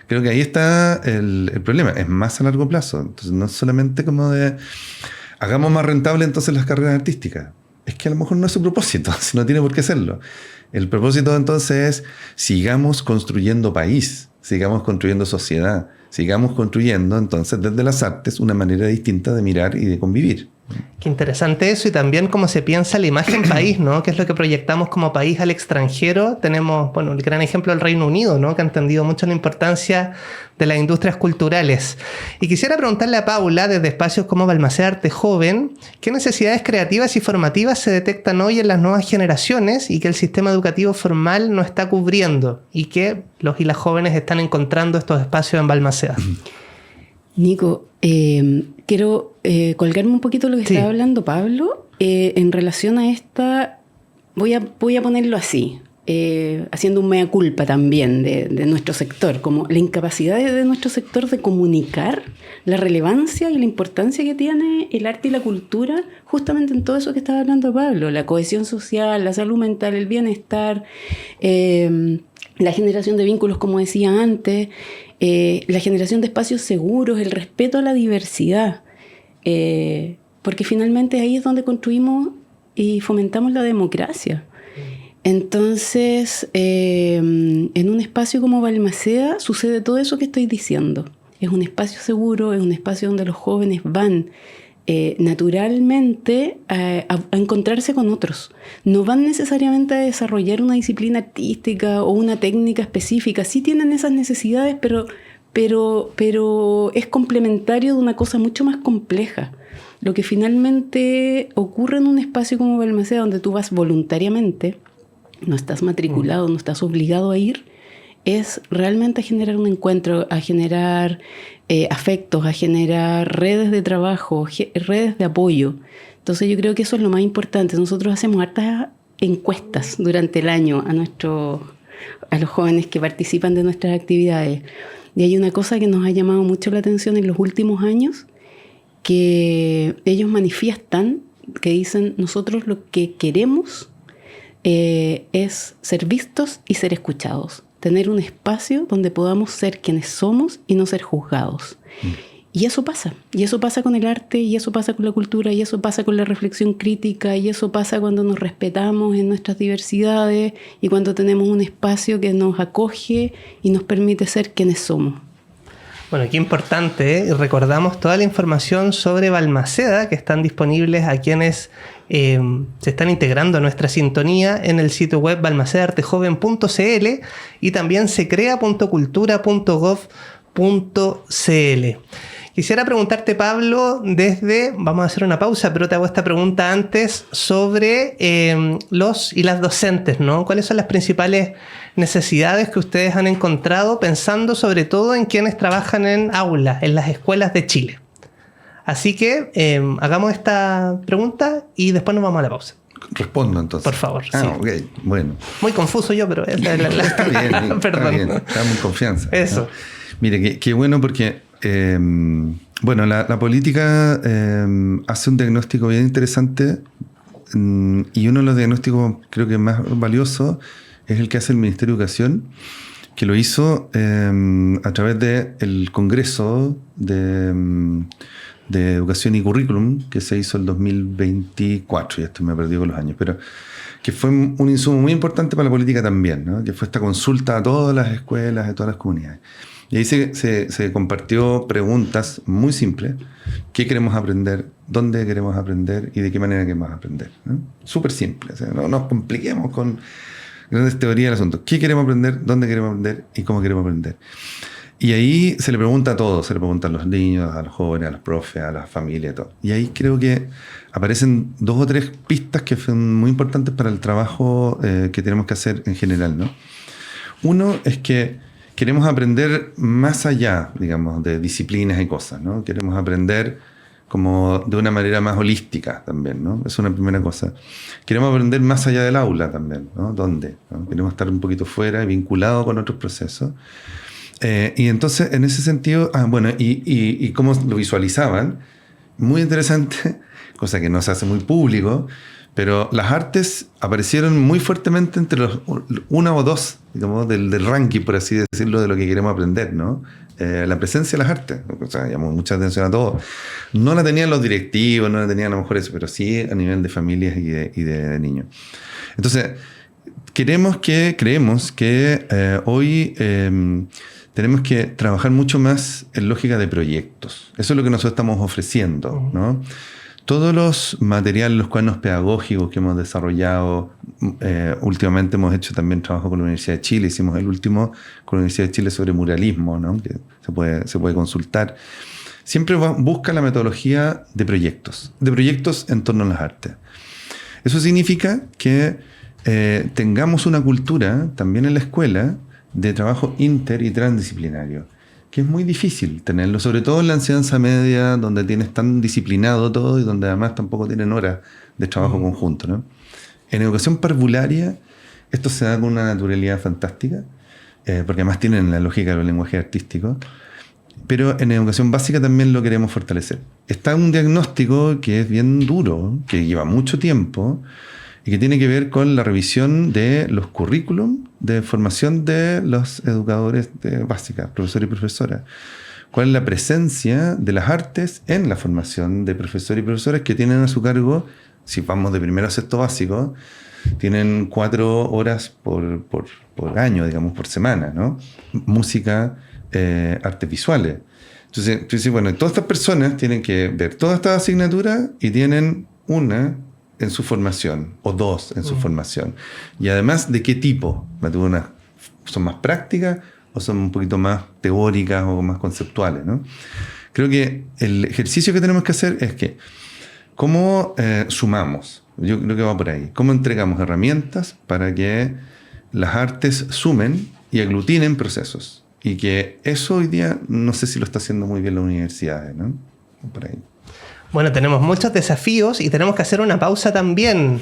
Creo que ahí está el problema, es más a largo plazo. Entonces no es solamente como de hagamos más rentable entonces las carreras artísticas. Es que a lo mejor no es su propósito, no tiene por qué serlo. El propósito entonces es sigamos construyendo país, sigamos construyendo sociedad, sigamos construyendo entonces desde las artes una manera distinta de mirar y de convivir. Qué interesante eso, y también cómo se piensa la imagen país, ¿no? ¿Qué es lo que proyectamos como país al extranjero? Tenemos, bueno, el gran ejemplo del Reino Unido, ¿no? Que ha entendido mucho la importancia de las industrias culturales. Y quisiera preguntarle a Paula, desde espacios como Balmaceda Arte Joven, ¿qué necesidades creativas y formativas se detectan hoy en las nuevas generaciones y que el sistema educativo formal no está cubriendo, y que los y las jóvenes están encontrando estos espacios en Balmaceda? Nico, quiero colgarme un poquito de lo que estaba hablando Pablo. En relación a esta, voy a ponerlo así, haciendo un mea culpa también de nuestro sector, como la incapacidad de nuestro sector de comunicar la relevancia y la importancia que tiene el arte y la cultura justamente en todo eso que estaba hablando Pablo, la cohesión social, la salud mental, el bienestar, la generación de vínculos, como decía antes, la generación de espacios seguros, el respeto a la diversidad, porque finalmente ahí es donde construimos y fomentamos la democracia. Entonces, en un espacio como Balmaceda sucede todo eso que estoy diciendo. Es un espacio seguro, es un espacio donde los jóvenes van naturalmente a encontrarse con otros. No van necesariamente a desarrollar una disciplina artística o una técnica específica. Sí tienen esas necesidades, pero es complementario de una cosa mucho más compleja. Lo que finalmente ocurre en un espacio como Balmaceda, donde tú vas voluntariamente, no estás matriculado, no estás obligado a ir, es realmente a generar un encuentro, a generar afectos, a generar redes de trabajo, redes de apoyo. Entonces yo creo que eso es lo más importante. Nosotros hacemos hartas encuestas durante el año a los jóvenes que participan de nuestras actividades. Y hay una cosa que nos ha llamado mucho la atención en los últimos años, que ellos manifiestan, que dicen: nosotros lo que queremos es ser vistos y ser escuchados. Tener un espacio donde podamos ser quienes somos y no ser juzgados. Y eso pasa con el arte, y eso pasa con la cultura, y eso pasa con la reflexión crítica, y eso pasa cuando nos respetamos en nuestras diversidades y cuando tenemos un espacio que nos acoge y nos permite ser quienes somos. Bueno, qué importante, ¿eh? Y recordamos toda la información sobre Balmaceda que están disponibles a quienes se están integrando a nuestra sintonía en el sitio web balmacedaartejoven.cl y también secrea.cultura.gov.cl. Quisiera preguntarte, Pablo, vamos a hacer una pausa, pero te hago esta pregunta antes sobre los y las docentes, ¿no? ¿Cuáles son las principales necesidades que ustedes han encontrado, pensando sobre todo en quienes trabajan en aulas, en las escuelas de Chile? Así que hagamos esta pregunta y después nos vamos a la pausa. Respondo entonces. Por favor. Sí. Ok, bueno. Muy confuso yo, pero está bien. Perdón. Está bien, estamos en confianza. Eso. ¿No? Mire, qué bueno porque la política hace un diagnóstico bien interesante, y uno de los diagnósticos creo que más valiosos es el que hace el Ministerio de Educación, que lo hizo a través del Congreso de Educación y Currículum, que se hizo el 2024, y esto me he perdido con los años, pero que fue un insumo muy importante para la política también, ¿no? Que fue esta consulta a todas las escuelas, a todas las comunidades. Y ahí se compartió preguntas muy simples. ¿Qué queremos aprender? ¿Dónde queremos aprender? ¿Y de qué manera queremos aprender? ¿No? Súper simple. O sea, no nos compliquemos con grandes teorías del asunto. ¿Qué queremos aprender? ¿Dónde queremos aprender? ¿Y cómo queremos aprender? Y ahí se le pregunta a todos. Se le pregunta a los niños, a los jóvenes, a los profes, a las familias, todo. Y ahí creo que aparecen 2 o 3 pistas que son muy importantes para el trabajo que tenemos que hacer en general, ¿no? Uno es que queremos aprender más allá, digamos, de disciplinas y cosas, ¿no? Queremos aprender como de una manera más holística también, ¿no? Es una primera cosa. Queremos aprender más allá del aula también, ¿no? ¿Dónde? ¿No? Queremos estar un poquito fuera, vinculado con otros procesos. Y entonces, en ese sentido, y cómo lo visualizaban, muy interesante, cosa que no se hace muy público, pero las artes aparecieron muy fuertemente entre los 1 o 2, digamos, del ranking, por así decirlo, de lo que queremos aprender, ¿no? La presencia de las artes, o sea, llamó mucha atención a todos. No la tenían los directivos, no la tenían a lo mejor eso, pero sí a nivel de familias y de niños. Entonces, creemos que hoy tenemos que trabajar mucho más en lógica de proyectos. Eso es lo que nosotros estamos ofreciendo, ¿no? Todos los materiales, los cuadernos pedagógicos que hemos desarrollado, últimamente hemos hecho también trabajo con la Universidad de Chile, hicimos el último con la Universidad de Chile sobre muralismo, ¿no? Que se puede consultar. Siempre busca la metodología de proyectos en torno a las artes. Eso significa que tengamos una cultura también en la escuela de trabajo inter y transdisciplinario, que es muy difícil tenerlo, sobre todo en la enseñanza media, donde tienes tan disciplinado todo y donde además tampoco tienen horas de trabajo conjunto, ¿no? En educación parvularia esto se da con una naturalidad fantástica, porque además tienen la lógica de los lenguajes artísticos, pero en educación básica también lo queremos fortalecer. Está un diagnóstico que es bien duro, que lleva mucho tiempo, y que tiene que ver con la revisión de los currículum de formación de los educadores de básica, profesores y profesoras. ¿Cuál es la presencia de las artes en la formación de profesores y profesoras que tienen a su cargo, si vamos de primero a sexto básico, tienen 4 horas por año, digamos, por semana, ¿no? Música, artes visuales. Entonces, bueno, todas estas personas tienen que ver todas estas asignaturas y tienen una en su formación, o 2 en su formación. Y además, ¿de qué tipo? ¿Son más prácticas o son un poquito más teóricas o más conceptuales, ¿no? Creo que el ejercicio que tenemos que hacer es que, ¿cómo sumamos? Yo creo que va por ahí. ¿Cómo entregamos herramientas para que las artes sumen y aglutinen procesos? Y que eso hoy día, no sé si lo está haciendo muy bien las universidades, ¿no? Por ahí. Bueno, tenemos muchos desafíos y tenemos que hacer una pausa también.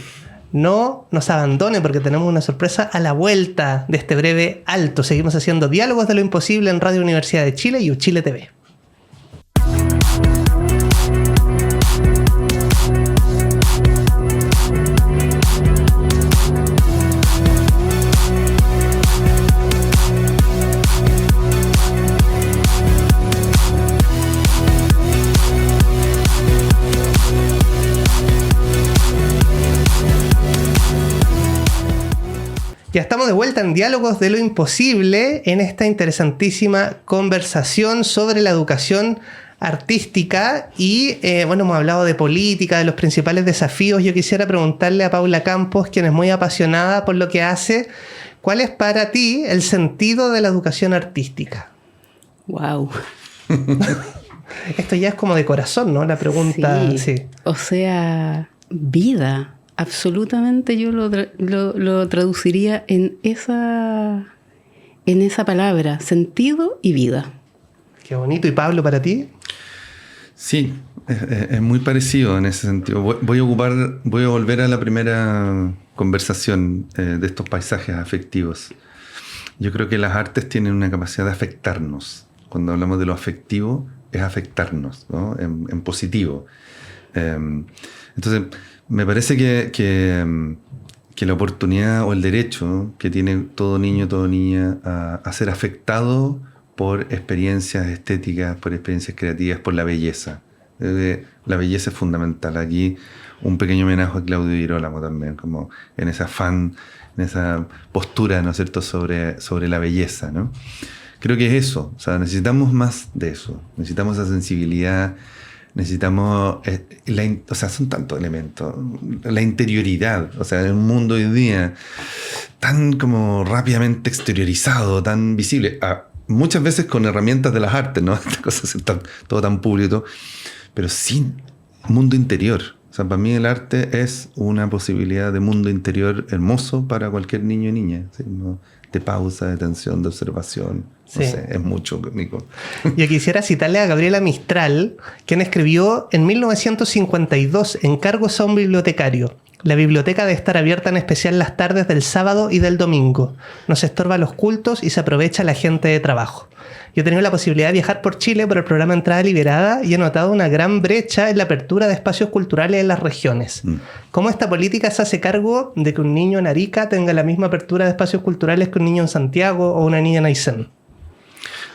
No nos abandone porque tenemos una sorpresa a la vuelta de este breve alto. Seguimos haciendo Diálogos de lo Imposible en Radio Universidad de Chile y Uchile TV. Ya estamos de vuelta en Diálogos de lo Imposible, en esta interesantísima conversación sobre la educación artística y bueno, hemos hablado de política, de los principales desafíos. Yo quisiera preguntarle a Paula Campos, quien es muy apasionada por lo que hace, ¿cuál es para ti el sentido de la educación artística? Wow. Esto ya es como de corazón, ¿no? La pregunta. Sí. O sea, vida. Absolutamente yo lo traduciría en esa palabra, sentido y vida. Qué bonito. ¿Y Pablo, para ti? Sí, es muy parecido en ese sentido. Voy a volver a la primera conversación de estos paisajes afectivos. Yo creo que las artes tienen una capacidad de afectarnos. Cuando hablamos de lo afectivo, es afectarnos, ¿no? En positivo. Entonces, me parece que la oportunidad o el derecho que tiene todo niño, toda niña a ser afectado por experiencias estéticas, por experiencias creativas, por la belleza. La belleza es fundamental. Aquí un pequeño homenaje a Claudio Girolamo también, como en ese afán, en esa postura, ¿no es cierto?, sobre la belleza, ¿no? Creo que es eso. O sea, necesitamos más de eso. Necesitamos esa sensibilidad. Necesitamos, o sea, son tantos elementos. La interioridad, o sea, en un mundo hoy día tan como rápidamente exteriorizado, tan visible, muchas veces con herramientas de las artes, ¿no? Estas cosas todo tan público, pero sin mundo interior. O sea, para mí el arte es una posibilidad de mundo interior hermoso para cualquier niño y niña, ¿sí? ¿No? De pausa, de atención, de observación. No sé, es mucho, Nico. Yo quisiera citarle a Gabriela Mistral, quien escribió en 1952 encargos a un bibliotecario. La biblioteca debe estar abierta en especial las tardes del sábado y del domingo. Nos estorba los cultos y se aprovecha la gente de trabajo. Yo he tenido la posibilidad de viajar por Chile por el programa Entrada Liberada y he notado una gran brecha en la apertura de espacios culturales en las regiones. ¿Cómo esta política se hace cargo de que un niño en Arica tenga la misma apertura de espacios culturales que un niño en Santiago o una niña en Aysén?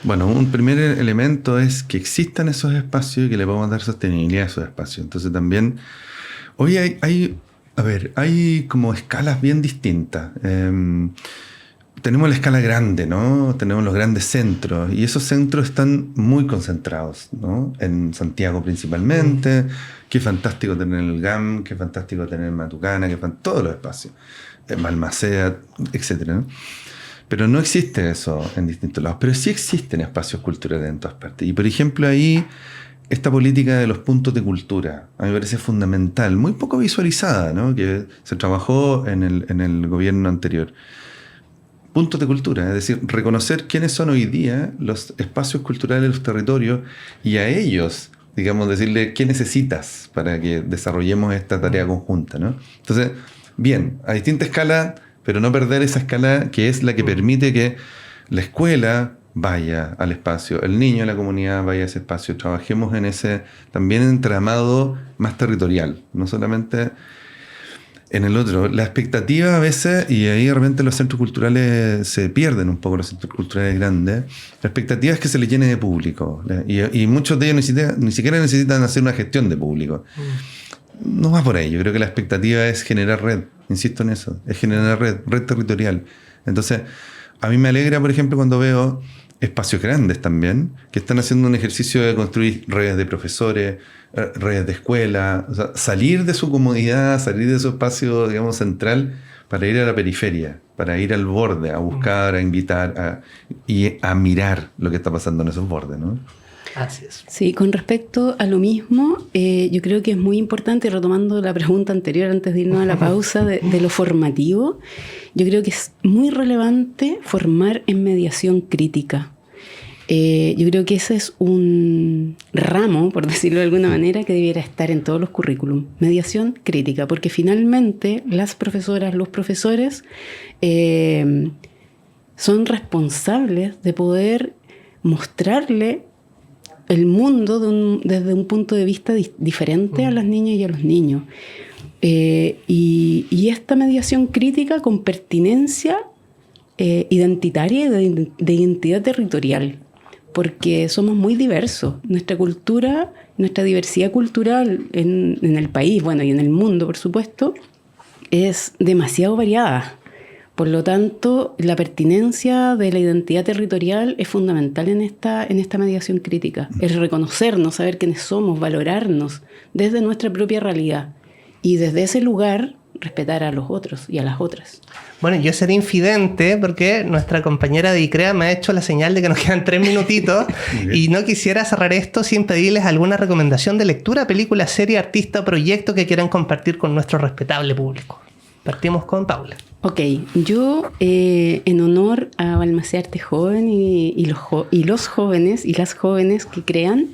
Bueno, un primer elemento es que existan esos espacios y que le podamos dar sostenibilidad a esos espacios. Entonces también, hoy hay como escalas bien distintas. tenemos la escala grande, ¿no? Tenemos los grandes centros y esos centros están muy concentrados, ¿no? En Santiago principalmente. Qué fantástico tener el GAM, qué fantástico tener Matucana, todos los espacios, Balmaceda, etcétera, ¿no? Pero no existe eso en distintos lados. Pero sí existen espacios culturales en todas partes. Y por ejemplo ahí, esta política de los puntos de cultura, a mí me parece fundamental, muy poco visualizada, ¿no? Que se trabajó en el gobierno anterior. Puntos de cultura, es decir, reconocer quiénes son hoy día los espacios culturales de los territorios y a ellos, digamos, decirle qué necesitas para que desarrollemos esta tarea conjunta, ¿no? Entonces, bien, a distinta escala, pero no perder esa escala que es la que permite que la escuela vaya al espacio, el niño de la comunidad vaya a ese espacio, trabajemos en ese también entramado más territorial, no solamente en el otro. La expectativa a veces, y ahí realmente los centros culturales se pierden un poco, los centros culturales grandes, la expectativa es que se les llene de público, y muchos de ellos ni siquiera necesitan hacer una gestión de público. No va por ahí. Yo creo que la expectativa es generar red, insisto en eso, es generar red territorial. Entonces, a mí me alegra, por ejemplo, cuando veo espacios grandes también, que están haciendo un ejercicio de construir redes de profesores, redes de escuela, o sea, salir de su comodidad, salir de su espacio, digamos, central, para ir a la periferia, para ir al borde, a buscar, a invitar, y a mirar lo que está pasando en esos bordes, ¿no? Así es. Sí, con respecto a lo mismo, yo creo que es muy importante, retomando la pregunta anterior antes de irnos a la pausa, de lo formativo, yo creo que es muy relevante formar en mediación crítica. Yo creo que ese es un ramo, por decirlo de alguna manera, que debiera estar en todos los currículum. Mediación crítica, porque finalmente las profesoras, los profesores son responsables de poder mostrarle el mundo desde un punto de vista diferente a las niñas y a los niños. Y esta mediación crítica con pertinencia identitaria y de identidad territorial, porque somos muy diversos. Nuestra cultura, nuestra diversidad cultural en el país, bueno, y en el mundo, por supuesto, es demasiado variada. Por lo tanto, la pertinencia de la identidad territorial es fundamental en esta mediación crítica. Es reconocernos, saber quiénes somos, valorarnos desde nuestra propia realidad. Y desde ese lugar, respetar a los otros y a las otras. Bueno, yo seré infidente porque nuestra compañera de ICREA me ha hecho la señal de que nos quedan 3 minutitos y no quisiera cerrar esto sin pedirles alguna recomendación de lectura, película, serie, artista o proyecto que quieran compartir con nuestro respetable público. Partimos con Paula. Ok, yo en honor a Balmaceda Arte Joven y los jóvenes y las jóvenes que crean,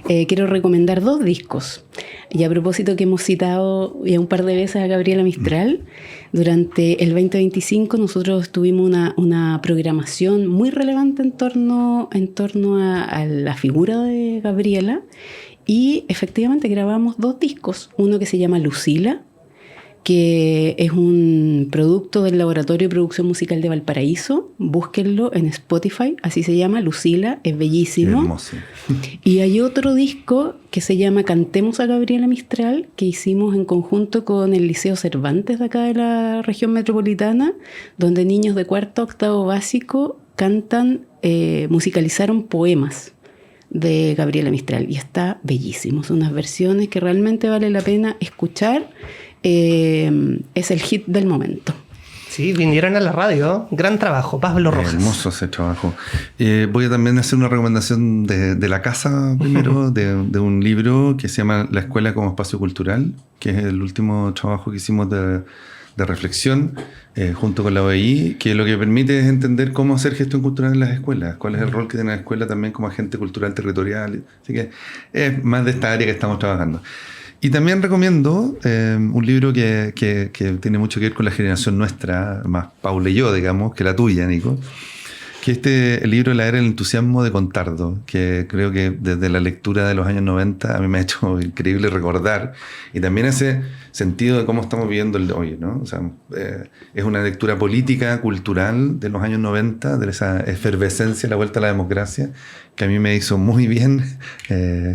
quiero recomendar 2 discos. Y a propósito que hemos citado ya un par de veces a Gabriela Mistral, durante el 2025 nosotros tuvimos una programación muy relevante en torno a la figura de Gabriela, y efectivamente grabamos 2 discos, uno que se llama Lucila, que es un producto del Laboratorio de Producción Musical de Valparaíso. Búsquenlo en Spotify, así se llama, Lucila, es bellísimo. Hermoso. Y hay otro disco que se llama Cantemos a Gabriela Mistral, que hicimos en conjunto con el Liceo Cervantes de acá de la región metropolitana, donde niños de 4º a 8º básico musicalizaron poemas de Gabriela Mistral, y está bellísimo. Son unas versiones que realmente vale la pena escuchar. Es el hit del momento. Sí, vinieron a la radio. Gran trabajo, Pablo Rojas. Hermoso ese trabajo. Voy a también hacer una recomendación de la casa primero, de un libro que se llama La Escuela como Espacio Cultural, que es el último trabajo que hicimos de reflexión junto con la OEI, que lo que permite es entender cómo hacer gestión cultural en las escuelas, cuál es el rol que tiene la escuela también como agente cultural territorial. Así que es más de esta área que estamos trabajando. Y también recomiendo un libro que tiene mucho que ver con la generación nuestra, más Paula y yo, digamos, que la tuya, Nico, que el libro La Era del Entusiasmo de Contardo, que creo que desde la lectura de los años 90 a mí me ha hecho increíble recordar, y también ese sentido de cómo estamos viviendo el de hoy, ¿no? O sea, es una lectura política, cultural de los años 90, de esa efervescencia, la vuelta a la democracia, que a mí me hizo muy bien,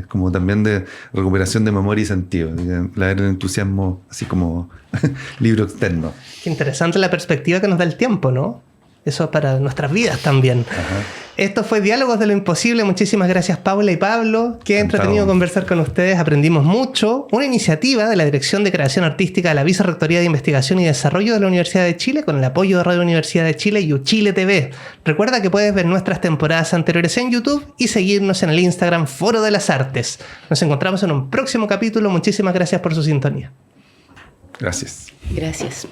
como también de recuperación de memoria y sentido. La Era del Entusiasmo, así como libro externo. Qué interesante la perspectiva que nos da el tiempo, ¿no? Eso para nuestras vidas también. Ajá. Esto fue Diálogos de lo Imposible. Muchísimas gracias, Paula y Pablo. Qué entretenido conversar con ustedes. Aprendimos mucho. Una iniciativa de la Dirección de Creación Artística de la Vicerrectoría de Investigación y Desarrollo de la Universidad de Chile con el apoyo de Radio Universidad de Chile y Uchile TV. Recuerda que puedes ver nuestras temporadas anteriores en YouTube y seguirnos en el Instagram Foro de las Artes. Nos encontramos en un próximo capítulo. Muchísimas gracias por su sintonía. Gracias. Gracias.